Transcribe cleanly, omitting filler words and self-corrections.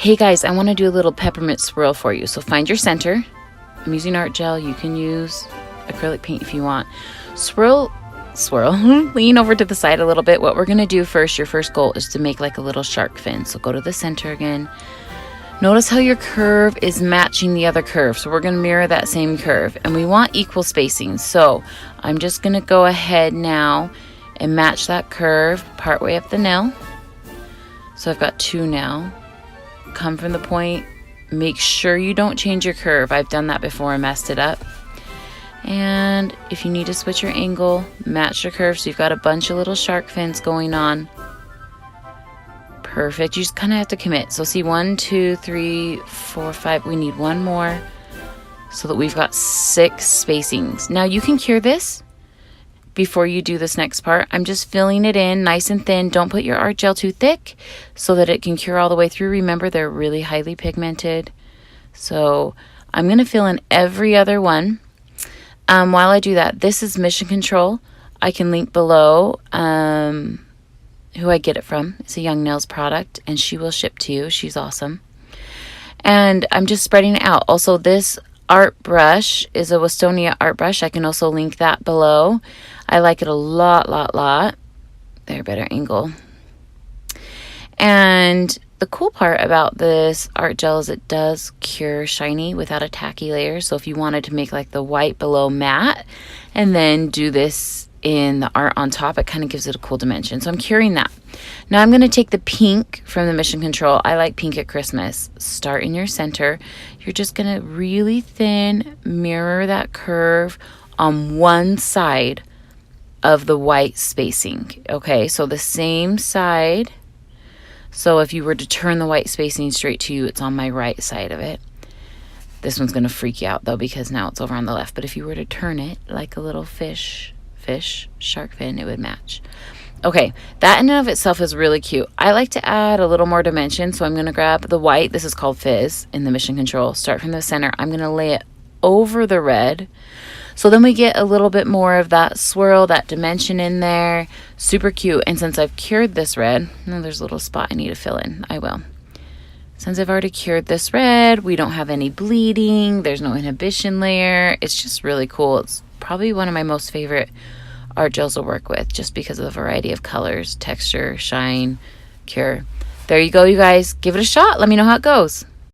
Hey guys, I want to do a little peppermint swirl for you. So find your center. I'm using art gel. You can use acrylic paint if you want. Swirl, lean over to the side a little bit. What we're going to do first, your first goal is to make like a little shark fin. So go to the center again. Notice how your curve is matching the other curve. So we're going to mirror that same curve. And we want equal spacing. So I'm just going to go ahead now and match that curve partway up the nail. So I've got two now. Come from the point. Make sure you don't change your curve. I've done that before and messed it up. And if you need to switch your angle, match your curve. So you've got a bunch of little shark fins going on. Perfect. You just kind of have to commit. So see, 1, 2, 3, 4, 5. We need one more so that we've got 6 spacings. Now you can cure this before you do this next part. I'm just filling it in nice and thin. Don't put your art gel too thick so that it can cure all the way through. Remember, they're really highly pigmented. So I'm going to fill in every other one. While I do that, this is Mission Control. I can link below who I get it from. It's a Young Nails product, and she will ship to you. She's awesome. And I'm just spreading it out. Also, this art brush is a Westonia art brush. I can also link that below. I like it a lot. There, better angle. And the cool part about this art gel is it does cure shiny without a tacky layer. So if you wanted to make like the white below matte and then do this in the art on top, it kind of gives it a cool dimension. So I'm curing that. Now I'm going to take the pink from the Mission Control. I like pink at Christmas. Start in your center. You're just going to really thin mirror that curve on one side of the white spacing. Okay, so the same side. So if you were to turn the white spacing straight to you, it's on my right side of it. This one's going to freak you out though because now it's over on the left. But if you were to turn it like a little shark fin, it would match. Okay, that in and of itself is really cute. I like to add a little more dimension, so I'm going to grab the white. This is called Fizz in the Mission Control. Start from the center. I'm going to lay it over the red. So then we get a little bit more of that swirl, that dimension in there. Super cute. And since I've cured this red, there's a little spot I need to fill in. I will. Since I've already cured this red, we don't have any bleeding. There's no inhibition layer. It's just really cool. It's probably one of my most favorite art gels to work with just because of the variety of colors, texture, shine, cure. There you go, you guys. Give it a shot. Let me know how it goes.